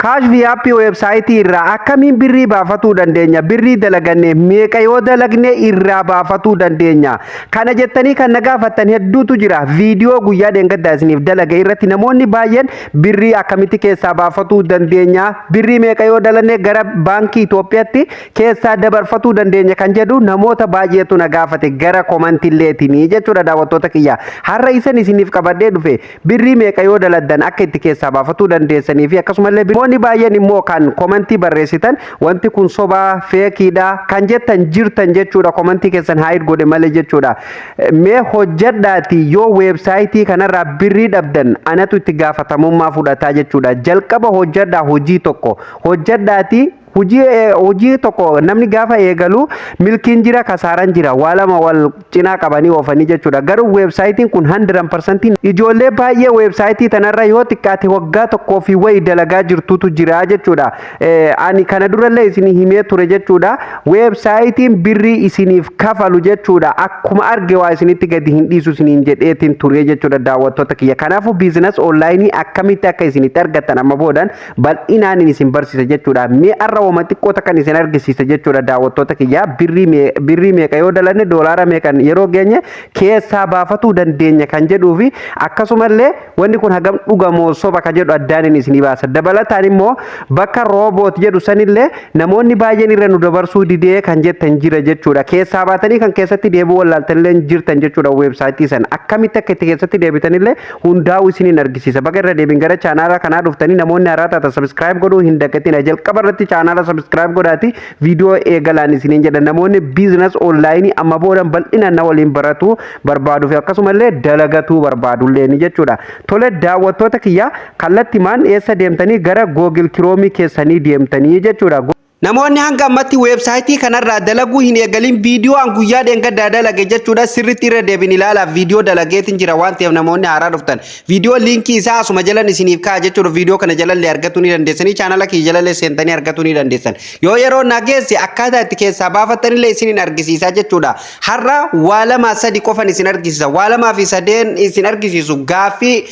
Kaash Aappii weebsaayitii irraa akkamiin birrii baafatuu dandeenya? Birrii dalaganne meeqa yoo dalagne irraa baafatuu dandeenya? Kana jettanii kan na gaafattan hedduutu jira. Viidiyoo guyyaa dheengaddaa isiniif dalaga irratti namoonni baay'een birrii akkamitti keessaa baafatuu dandeenya? Birrii meeqa yoo dalanne gara baankii Itoophiyaatti keessaa dabarfatuu dandeenya kan jedhu namoota baay'eetu na gaafate gara komantiilleetinii jechuudha daawwattoota kiyya. Har'a isiniif qabadhee dhufe birrii meeqa yoo daladdan akka itti keessaa baafatuu dandeessanii fi akkasumallee namoonni baay'een immoo kan komantii barreessitan wanti kun sobaa feekiidha kan jettan jirtan jechuudha. Komantii keessan haayid godhe malee jechuudha. Mee hojjedhaati yoo weebsaayitii kanarraa birrii dhabdan anatu itti gaafatamummaa fudhataa jechuudha. Jalqaba hojjedhaa hojii tokko hojjedhaati. Hojii tokko namni gaafa eegalu milkiin jira kasaaraan jira waa lama wal cinaa qabanii oofanii jechuudha. Garuu weebsaayitiin kun 100% ijoollee baay'ee weebsaayitii tanarra yoo xiqqaate waggaa tokkoo fi wayi dalagaa jirtutu jira jechuudha. Ani kana durallee isinii himee ture jechuudha. Weebsaayitiin birrii isiniif kafalu jechuudha. Akkuma arge waa isinitti gadi hin dhiisu isiniin jedheetiin ture jechuudha daawwattoota kiyya. Kanaafuu biizinas onlaayinii akkamitti akka isinitti argattan amma boodan bal'inaan isin barsiisa jechuudha. Mee wama xiqqoota kan isin argisiisa jechuudha daawwattoota kiyya. Birrii meeqa yoo dalanne doolaara meeqan yeroo geenye keessaa baafatuu dandeenya kan jedhuu fi akkasumallee wanni kun hagam dhugamoo soba kan jedhu addaan isinii baasa. Dabalataan immoo bakka rooboot jedhu sanillee namoonni baay'een irra nu dabarsuu didee kan jettan jira jechuudha. Keessaa baatanii kan keessatti deebi'uu wallaaltanillee jirtan jechuudha weebsaayitii san. Akkamitti akka itti keessatti deebitanillee hundaa'u isiniin argisiisa. Bakka irra deebiin gara chaanaala kanaa dhuftanii namoonni haaraa taatan subscribe godhuu hin dagatina. Jalqaba irratti chaanaala subscribe godhaati video eegalaan isiniin jedha. Namoonni business online amma boodan bal'inaan na waliin baratu barbaadu fi akkasumallee dalagatu barbaadullee ni jechuudha. Tole daawwattoota kiyya kallattimaan eessa deemtanii gara Google Chrome keessanii deemtanii jechuudha. Namoonni hanga ammatti weebsaayitii kanarraa dalaguu hin eegalin viidiyoo an guyyaa dheengaddaa dalage jechuudha. Sirriitti irra deebin ilaala. Viidiyoo dalageetiin jira waan ta'eef namoonni haaraa dhuftan viidiyoo liinkii isaa asuma jalan isiniif ka'a jechuudha. Viidiyoo kana jalallee argatuu ni dandeessanii chaanala kiyya jalallee seentanii argatuu ni dandeessan. Yoo yeroo nageesse akkaataa itti keessaa baafattanillee isiniin argisiisa jechuudha. Har'a waa lama sadi qofan isin argisiisa. Waa lamaa fi sadeen isin argisiisu gaaffii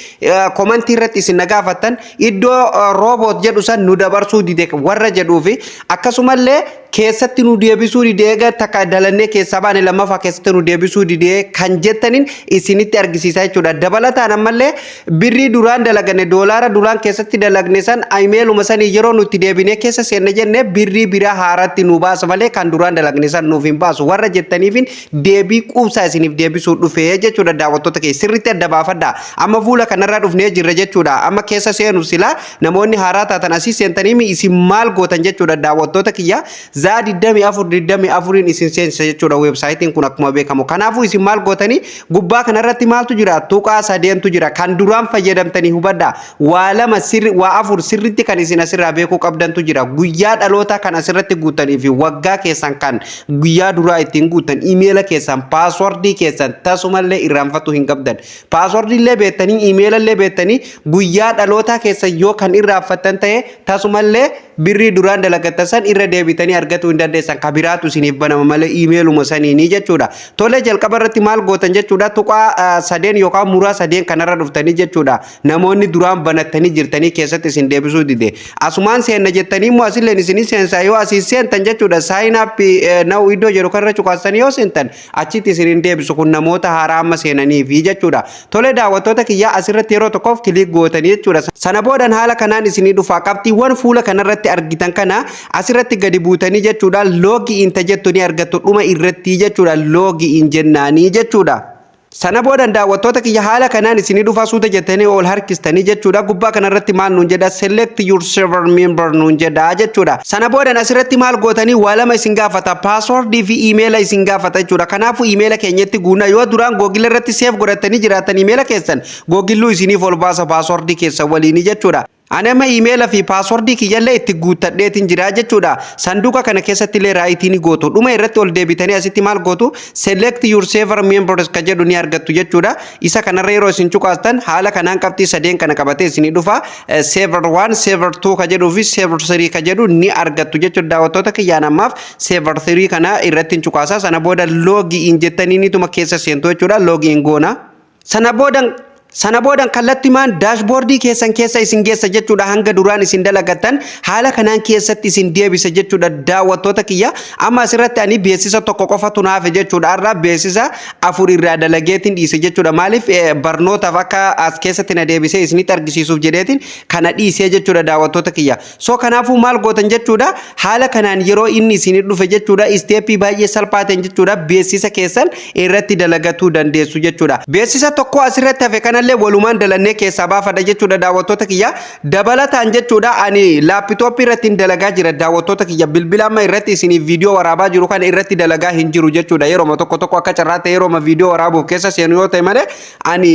komantii irratti isin nagaafattan iddoo rooboot jedhu san nu dabarsuu dide warra jedhuufi akkasumallee keessatti nu deebisuu didee takka dalannee keessaa baane lammaffaa keessatti nu deebisuu didee kan jettaniin isinitti argisiisa jechuudha. Dabalataan ammallee birrii duraan dalaganne doolaara duraan keessatti dalagne san imeeluma sanii yeroo nuti deebinee keessa seenne jenne birrii biraa haaratti nu baasa malee kan duraan dalagne san nuuf hin baasu warra jettaniifin deebii quubsaa isiniif deebisuu dhufee jechuudha. Daawwattoota kee sirriitti adda baafadha. Amma fuula kanarraa dhufnee jirra jechuudha. Amma keessa seenuuf sila namoonni haaraa taatan asii seentanii isin maal gootan jechuudha daawwattoota kiyya. Zaa 24 isin seensa jechuudha weebsaayitiin kun akkuma beekamu. Kanaafuu isin maal gootanii gubbaa kanarratti maaltu jira? Tuqaa sadeentu jira. Kan duraan fayyadamtanii hubadha. Waa lama waa afur sirriitti kan isin asirraa beekuu qabdantu jira. Guyyaa dhaloota kan asirratti guutanii fi waggaa keessan kan guyyaa duraa ittiin guutan imeela keessan paaswordii keessan tasumallee irraanfatu hin qabdan. Paaswordillee beektanii imeelallee beektanii guyyaa dhaloota keessan yoo kan irraanfattan ta'e tasumallee birrii duraan dalagatan irra deebitanii argatu hin dandeessan. Kabiraatu isiniif banama malee imeeluma sanii ni jechuudha. Tole jalqaba irratti maal gootan jechuudha. Tuqaa sadeen yookaan muraa sadeen kanarra dhuftanii jechuudha. Namoonni duraan banattanii jirtanii keessatti isin deebisuu dide. Asumaan seenna jettanii immoo asilleen isinii seensaa yoo asii seentan jechuudha. Sign up now iddoo jedhu kanarra cuqaasanii yoo seentan achitti isiniin deebisu kun namoota haaraa amma seenaniifi jechuudha. Tole daawwattoota kiyyaa asirratti yeroo tokkoof kilik gootanii jechuudha. Sana boodan haala kanaan isinii dhufa. Qabxiiwwan fuula kanarratti argitan kana asirratti gadi buutanii jechuudha. Loogi in tajettuni argattu dhuma irratti jechuudha. Loogi in jennaanii jechuudha. Sana boodan daawwattoota kiyya haala kanaan isinii dhufa suuta jettanii ol harkistanii jechuudha. Gubbaa kanarratti maal nuun jedha? Select your server member nuun jedha jechuudha. Sana boodan asirratti maal gootanii waa lama isin gaafata. Passwordii fi emaila isin gaafata jechuudha. Kanaafuu emaila keenyatti guuna yoo duraan Google irratti save godhatanii jiraatan emaila keessan Google isiniif ol baasa passwordii keessan waliin jechuudha. Anema emaila fi passwordii kiyyallee itti guuttadheetiin jira jechuudha. Sanduuqa kana keessatti illee raayitiin gootu. Dhuma irratti ol deebitanii asitti maal gootu? Select your server members ka jedhu ni argattu jechuudha. Isa kanarra yeroo isin cuqaastan haala kanaan qabxii sadeen kana qabatee isinii dhufa. Server 1, server 2 ka jedhuu fi server 3 ka jedhu ni argattu jechuudha. Daawwattoota kiyyaan ammaaf server 3 kana irratti cuqaasa. Sana booda log in jettanii nituma keessa seentu jechuudha. Log in goona. Sana booda Sana boodan kallattimaan daashboordii keessan keessa isin geessa jechuudha hanga duraan isin dalagatan haala kanaan keessatti isin deebisa jechuudha daawwattoota kiyya amma asirratti ani beeksisa tokko qofatu naafe jechuudha irraa beeksisa 4 irraa dalageetiin dhiise jechuudha maaliif barnootaaf akka as keessatti na deebisee isinitti argisiisuuf jedheetiin kana dhiisee jechuudha daawwattoota kiyya so kanaafuu maal gootan jechuudha haala kanaan yeroo inni isin dhufe jechuudha isteeppii baay'ee salphaateen jechuudha beeksisa keessan irratti dalagatuu dandeessu jechuudha beeksisa tokko asirratti hafe kana walumaan dalannee keessaa baafadha jechuudha daawwattoota kiyya dabalataan jechuudha ani laaptooppii irratti dalagaa jira daawwattoota kiyya bilbila amma irratti isiniif viidiyoo waraabaa jiru kana irratti dalagaa hin jiru jechuudha yeroo tokko akka carraa ta'e yeroo viidiyoo waraabuuf keessa seenu yoo ta'e malee ani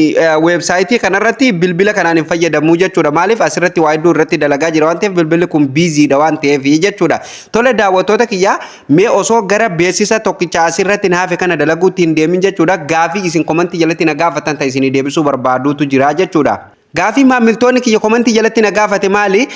weebsaayitii kanarratti bilbila kanaan hin fayyadamu jechuudha maaliif asirratti waa hedduu irratti dalagaa jira waan ta'eef bilbilli kun biiziidha waan ta'eef jechuudha tole daawwattoota kiyya mee osoo gara beeksisa tokkicha asirratti naafe kana dalaguutti hin deemin jechuudha gaafii isin komentii jalatti na gaafatan ta'e isin deebisuu barbaaduutu jira jechuudha. Gaafii maamiltoonni kiyya komentii jalatti na gaafate maali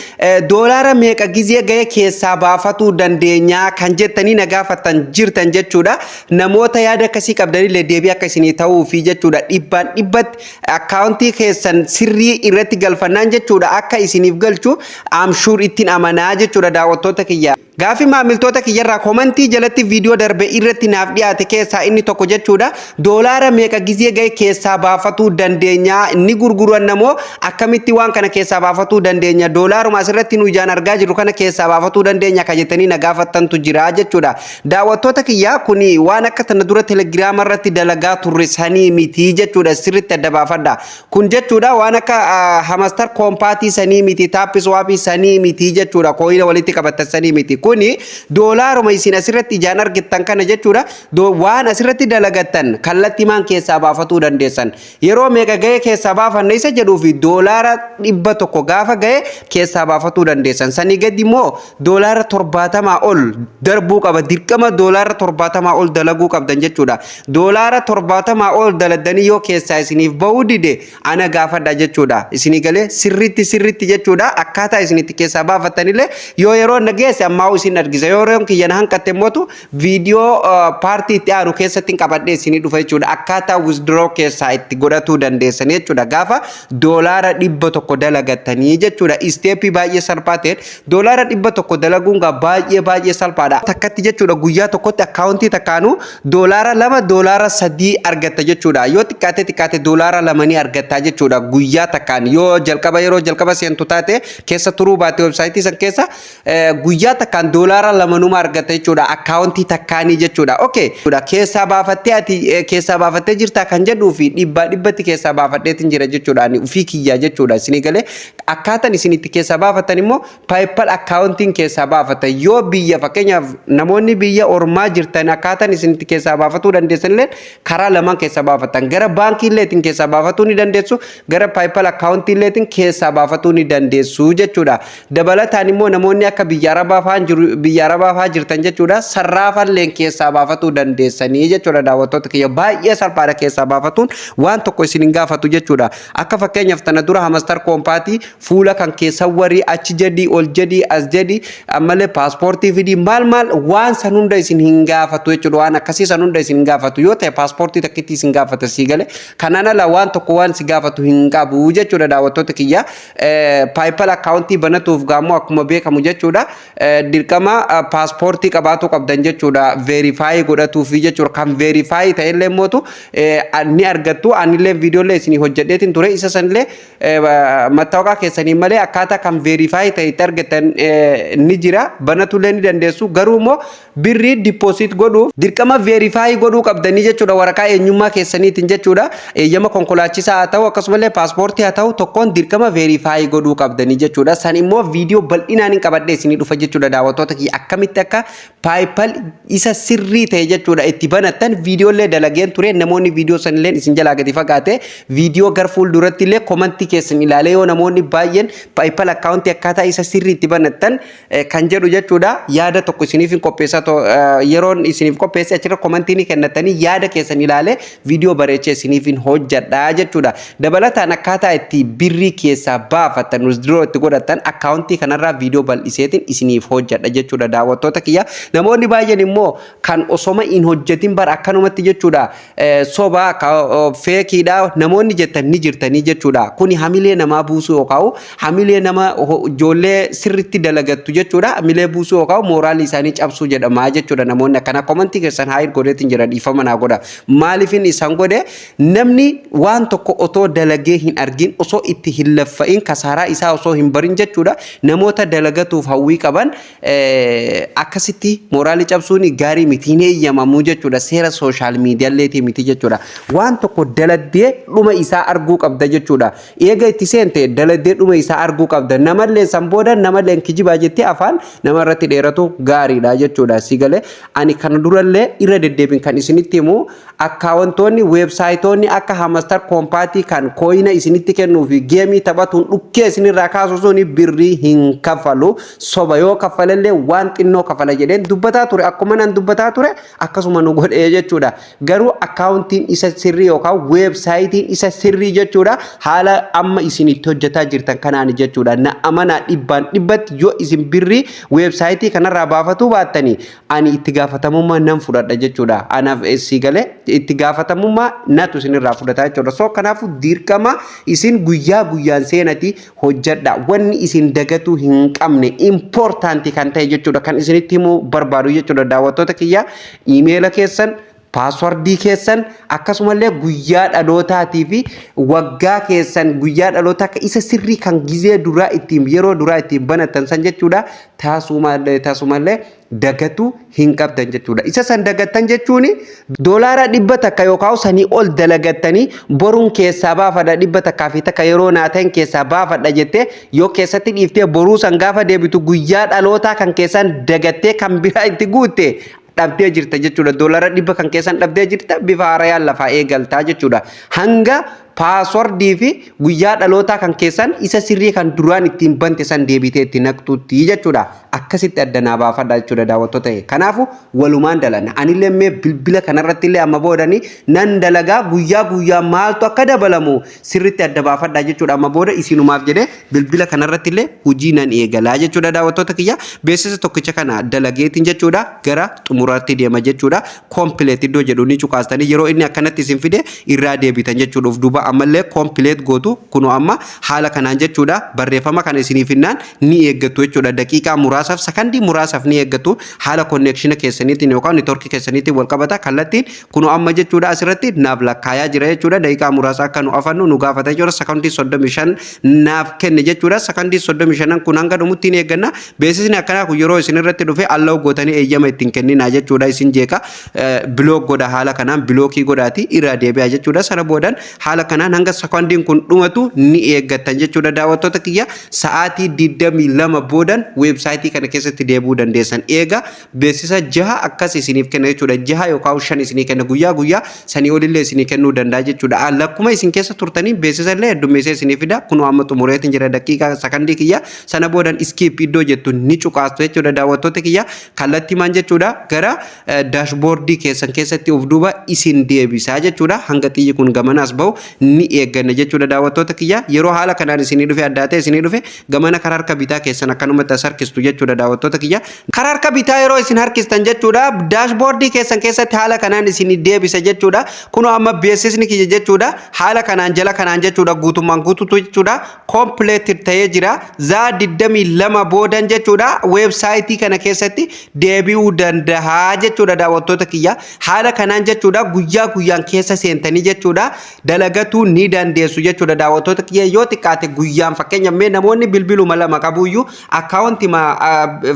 doolaara meeqa gizee ga'e keessaa baafatuu dandeenya kan jettanii na gaafatan jirtan jechuudha namoota yaada akkasii qabdanillee deebii akka isinii ta'uu fi jechuudha dhibbaan dhibbatti akkaawuntii keessan sirrii irratti galfannaan jechuudha akka isiniif galchu amshuur ittiin amanaa jechuudha daawwattoota kiyya. Gaafii maamiltoota kiyyarraa komentii jalatti viidiyoo darbe irratti naaf dhiyaate keessaa inni tokko jechuudha doolaara meeqa gizee ga'e keessaa baafatuu dandeenya inni gurguran namoo akkamitti waan kana keessaa baafatuu dandeenya doolaaruma asirratti nu ijaan argaa jirru kana keessaa baafatuu dandeenya ka jettanii na gaafattantu jira jechuudha daawwattoota kiyya kuni waan akka tana dura telegiraama irratti dalagaa turre sanii miti jechuudha sirriitti adda baafadha kun jechuudha waan akka hamastar koompaatii sanii miti taappiswaapii sanii miti jechuudha kooyina walitti qabattan sanii miti kuni doolaaruma isin asirratti ijaan argittan kana jechuudha waan asirratti dalagattan kallattimaan keessaa baafatuu dandeessan yeroo meeqa ga'e keessaa baafanne isa jedhuu fi doolaara 100 gaafa ga'e keessaa baafatuu dandeessan sanii gadi immoo doolaara 70 ol darbuu qaba dirqama doolaara 70 ol dalaguu qabdan jechuudha doolaara 70 ol daladanii yoo keessaa isiniif ba'uu dide ana gaafadha jechuudha isinii galee sirriitti jechuudha akkaataa isinitti keessaa baafattanillee yoo yeroo nageesse ammaa isin argisa yoo kiyyan hanqatte mootu viidiyoo paartii itti aanu keessatti qabadhee isinii dhufa jechuudha akkaataa withdraw keessaa itti godhatuu dandeessan jechuudha gaafa doolaara 100 dalagattanii jechuudha isteeppii baay'ee salphaa ta'e doolaara 100 dalaguun baay'ee salphaadha takkatti jechuudha guyyaa tokkotti akkaawuntii takkaanu doolaara 2 doolaara 3 argatta jechuudha yoo xiqqaate doolaara 2 ni argatta jechuudha guyyaa takkaan yoo yeroo jalqaba seentu taate keessa turuu baate websaayitii san keessa guyyaa takkaan doolaara 2 numa argatta jechuudha akkaawuntii takkaanii jechuudha okay keessaa baafattee ati keessaa baafattee jirta kan jedhuu fi dhibbatti keessaa baafadheetiin jira jechuudha ani ufii kiyyaa jechuudha isinii galee akkaataan isinitti keessaa baafatan immoo PayPal akkaawuntiin keessaa baafatan yoo biyya fakkeenyaaf namoonni biyya ormaa jirtan akkaataan isinitti keessaa baafatuu dandeessanillee karaa lamaan keessaa baafatan gara baankiilleetiin keessaa baafatuu ni dandeessu gara PayPal akkaawuntiilleetiin keessaa baafatuu ni dandeessu jechuudha dabalataan immoo namoonni akka biyya arabaa fa'aa jirtan jechuudha sarraafalleen keessaa baafatuu dandeessanii jechuudha daawwattoota kiyya baay'ee salphaadha keessaa baafatuun waan tokko isin hin gaafatu jechuudha akka fakkeenyaaf tana dura hamastar koompaatii fuula kan keessa warii achi jedii ol jedii as jedii ammallee paaspoortii fidii maal waan san hunda isin hin gaafatu jechuudha waan akkasii san hunda isin hin gaafatu yoo ta'e paaspoortii takkitti isin gaafata sii galee kanaan ala waan tokko waan si gaafatu hin qabu jechuudha daawwattoota kiyya PayPal akkaawuntii banatuuf gaammoo akkuma beekamu jechuudha dirqama paaspoortii qabaatu qabdan jechuudha verify godhatuuf jechuudha kan verify ta'ellee mootu ni argattu anillee viidiyoolee isin hojjedheetiin ture isa sanillee mattaawaqaa keessanii malee akkaataa kan verify ta'e itti argatan ni jira banatullee ni dandeessu garuu immoo birrii deposit godhuuf dirqama verify godhuu qabdanii jechuudha waraqaa eenyummaa keessaniitiin jechuudha eeyyama konkolaachisaa haa ta'u akkasumallee paaspoortii haa ta'u tokkoon dirqama verify godhuu qabdanii jechuudha san immoo viidiyoo bal'inaan hin qabadhe isinii dhufa jechuudha daawwattoota kiyya akkamitti akka PayPal isa sirrii ta'e jechuudha itti banattan viidiyoolee dalageen ture namoonni viidiyoo sanillee isin jalaa gadi fagaate viidiyoo gar fuulduratti illee komentii keessan ilaalee yoo namoonni baay'een PayPal akkaawuntii akkaataa isa sirrii itti banattan kan jedhu jechuudha yaada tokko isiniif hin qopheessa yeroon isiniif qopheesse achirra komentii ni kennatanii yaada keessan ilaalee viidiyoo bareechee isiniif hin hojjedha jechuudha dabalataan akkaataa itti birrii keessaa baafatan withdraw itti godhatan akkaawuntii kanarraa viidiyoo bal'iseetiin isiniif hojjedha eeggadha jechuudha daawwattoota kiyya. Namoonni baay'een immoo kan osoma hin hojjetin bara akkanumatti jechuudha soba feekiidha namoonni jettan ni jirtanii jechuudha. Kuni hamilee namaa buusuu yookaan hamilee nama ijoollee sirriitti dalagattu jechuudha. Hamilee buusuu yookaan mooraalii isaanii cabsuu jedhama jechuudha. Namoonni akkana komantii keessan haa godheetiin jira dhiifama naa godha. Maaliifin isaan godhe namni waan tokko otoo dalagee hin argin osoo itti hin laffa'in kasaaraa isaa osoo hin barin jechuudha. Namoota dalagatuuf hawwii qaban akkasitti mooraalii cabsuun gaarii miti hin eeyyamamuu jechuudha. Seera sooshaal miidiyaalleetii miti jechuudha. Waan tokko daladdee dhuma isaa arguu qabda jechuudha. Eega itti seente daladdee dhuma isaa arguu qabda. Namallee san booda namallee kijibaa jettee afaan namarratti dheeratu gaariidha jechuudha. Sigalee ani kana durallee irra deddeebiin kan isinitti himu akkaawwantoonni weebsaayitoonni akka Hamastar Koompaatii kan kooyina isinitti kennuu fi geemii taphatuun dhukkee isinirraa kaasuu sun birrii hin kaffalu. Soba yoo kaffalallee waan xinnoo kaffala jedheen dubbataa ture akkuma nan dubbataa ture akkasuma nu godhee jechuudha. Garuu akkaawuntiin isa sirrii yookaan weebsaayitiin isa sirrii jechuudha. Haala amma isin itti hojjetaa jirtan kanaan jechuudha. Na amanaa dhibbaan dhibbatti yoo isin birrii weebsaayitii kanarraa baafatu baattanii ani itti gaafatamummaa nan fudhadha jechuudha. Anaaf siigalee itti gaafatamummaa natu isinirraa fudhata jechuudha. So kanaafuu dirqama isin guyyaa guyyaan seenati hojjedha. Wanni isin dagatu hin qabne importanti kan ta'e jechuudha. Kan isinitti himuu barbaadu jechuudha daawwattoota kiyya iimeela keessan paaswordii keessan akkasumallee guyyaa dhalootatii fi waggaa keessan guyyaa dhalootaa akka isa sirrii kan gizee duraa ittiin yeroo duraa ittiin banatan san jechuudha. Taasumallee dagatu hin qabdan jechuudha. Isa san dagattan jechuun doolaara 100 takka yookaan sanii ol dalagattanii boruun keessaa baafadha 100 takkaa fi takka yeroo naateen keessaa baafadha jettee yoo keessatti dhiiftee boruu san gaafa deebitu guyyaa dhalootaa kan keessan dagattee kan biraa itti guutte dhabdee jirta jechuudha. Doolaara 100 kan keessan dhabdee jirta bifa haarayaan lafaa eegaltaa jechuudha. Hanga paaswordii fi guyyaa dhalootaa kan keessan isa sirrii kan duraan ittiin bante san deebitee itti naqxutti jechuudha. Akkasitti addanaa baafadha jechuudha daawwattoota. Kanaafu walumaan dalanna. Anillee mee bilbila kanarratti illee amma boodanii nan dalagaa guyyaa maaltu akka dabalamu sirriitti adda baafadha jechuudha. Amma booda isinumaaf jedhee bilbila kanarratti illee hojii nan eegalaa jechuudha daawwattoota kiyya. Beeksisa tokkicha kana dalageetiin jechuudha gara xumuraatti deema jechuudha. Kompleet iddoo jedhu ni cuqaastanii yeroo inni akkanatti isin fide irraa deebitan jechuudha. Of duuba ammallee kompleet gootu kunoo amma haala kanaan jechuudha. Barreeffama kana isiniif hinnaan ni eeggatu jechuudha. Daqiiqaa muraasaaf sakandii muraasaaf ni eeggatu. Haala konneekshina keessaniitiin yookaan neetworkii keessaniitiin wal qabata kallattiin kunoo amma jechuudha asirratti naaf lakkaayaa jira jechuudha. Daqiiqaa muraasa akka nu afannu nu gaafata jechuudha. Sakandii 35 naaf kenne jechuudha. Sakandii 35 kun hanga dhumutti ni eegganna. Beeksisni akkanaa kun yeroo isin irratti dhufe allaa'u gootanii eeyyama ittiin kenninaa jechuudha. Isin jeeqa bilook godha haala kanaan bilookii godhaati irraa deebi'a jechuudha. Sana boodan haala kanaan hanga sekondiin kun dhumatu ni eeggattan jechuudha daawwattoota kiyya. Sa'aatii 22 boodan weebsaayitii kana keessatti deebi'uu dandeessan. Eega beeksisa 6 akkas isiniif kenna jechuudha. 6 yookaan 5 isinii kenna guyyaa sanii olillee isinii kennuu danda'a jechuudha. Lakkuma isin keessa turtanii beeksisa illee heddummeessee isinii fida. Kunoo amma xumureetiin jira daqiiqaa sakandii kiyya. Sana boodan iskiip iddoo jettu ni cuqaastu jechuudha daawwattoota kiyya. Kallattii maan jechuudha gara daashboordii keessan keessatti of duuba isin deebisaa jechuudha. Hanga xiyyi kun gamanaas bahu ni eegganna jechuudha daawwattoota kiyya. Yeroo haala kanaan isinii dhufe adda ta'e isinii dhufe gamana karaa harka bitaa keessan akkanumatti as harkistu jechuudha daawwattoota kiyya. Karaa harka bitaa yeroo isin harkistan jechuudha daashboordii keessan keessatti haala kanaan isinii deebisa jechuudha. Kunoo amma beeksisni kiyya jechuudha haala kanaan jala kanaan jechuudha guutummaan guututu jechuudha kompleetir ta'ee jira. Zaa 22 boodan jechuudha weebsaayitii kana keessatti deebi'uu danda'a jechuudha daawwattoota kiyya. Haala kanaan jechuudha guyyaan keessa seentanii jechuudha dalagatu ni dandeessu jechuudha daawwattoota kiyya. Yoo xiqqaate guyyaan fakkeenyaaf mee namoonni bilbiluma lama qabuyyuu akkaawuntii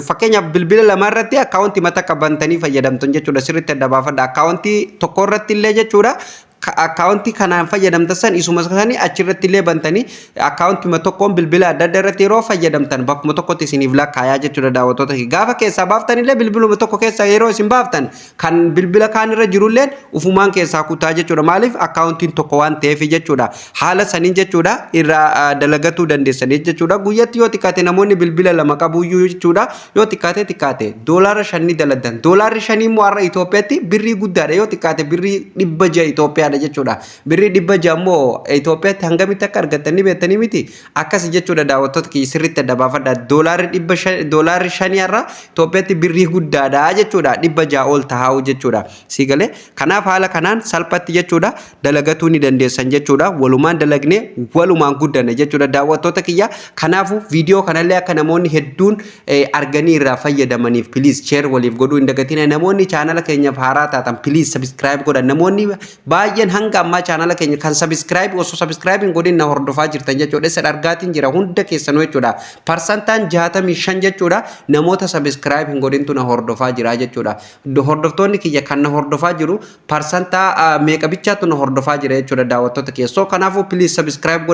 fakkeenyaaf bilbila lama irratti akkaawuntii takka bantanii fayyadamtan jechuudha. Sirriitti adda baafadha. Akkaawuntii tokko irratti illee jechuudha akkaawuntii kanaan fayyadamtan san isuma sanii achirratti illee bantanii akkaawuntii tokkoon bilbila adda addaa irratti yeroo fayyadamtan bakkuma tokkotti isiniif lakkaayaa jechuudha daawwattoota kiyya. Gaafa keessaa baaftan illee bilbiluma tokko keessaa yeroo isin baaftan kan bilbila kaan irra jirullee ufumaan keessaa kutaa jechuudha. Maaliif akkaawuntiin tokko waan ta'eef jechuudha. Haala saniin jechuudha irraa dalagatuu dandeessanii jechuudha. Guyyatti yoo xiqqaate namoonni bilbila lama qabuyyuu jechuudha yoo xiqqaate doolaara 5 daladan. Doolaarri 5 immoo har'a Itoophiyaatti birrii guddaadha. Yoo xiqqaate birrii 600 Itoophiyaa guddaadha jechuudha. Birrii 100 immoo Itoophiyaatti hangamitti akka argattanii beektanii miti. Akkas jechuudha daawwattoota kiyya sirriitti adda baafadha. Doolaarri 5 irraa Itoophiyaatti birrii guddaadha jechuudha. 600 ol taa'u jechuudha. Siigalee kanaaf haala kanaan salphatti jechuudha dalagatuu ni dandeessan jechuudha. Walumaan dalagnee walumaan guddanne jechuudha daawwattoota kiyya. Kanaafuu viidiyoo kanallee akka namoonni hedduun arganii irraa fayyadamaniif please share waliif godhuu hin dagatina. Namoonni chaanala keenyaaf haaraa taatan please subscribe godha. Namoonni baay'een hanga ammaa chaanala keenya kan subscribe osoo subscribe hin godhin na hordofaa jirtan jechuudha. Isa argaatiin jira hunda keessanuu jechuudha. Parsantaan 65 jechuudha namoota subscribe hin godhintu na hordofaa jira jechuudha. Hordoftoonni kiyya kan na hordofaa jiru parsantaa meeqa bichaatu na hordofaa jira jechuudha daawwattoota kiyya. So kanaafuu please subscribe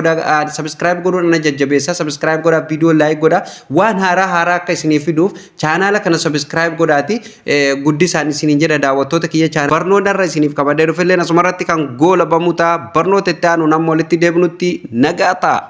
godhuun na jajjabeessa. Subscribe godha, video like godha. Waan haaraa akka isinii fiduuf chaanala kana subscribe godhaati. Guddisaan isiniin jedha daawwattoota kiyya chaanala barnoota irra isiniif qabadee dhufellee asumarratti kan goola bamuutaa barnoota itti aanu namni walitti deebinutti nagaa ta'a.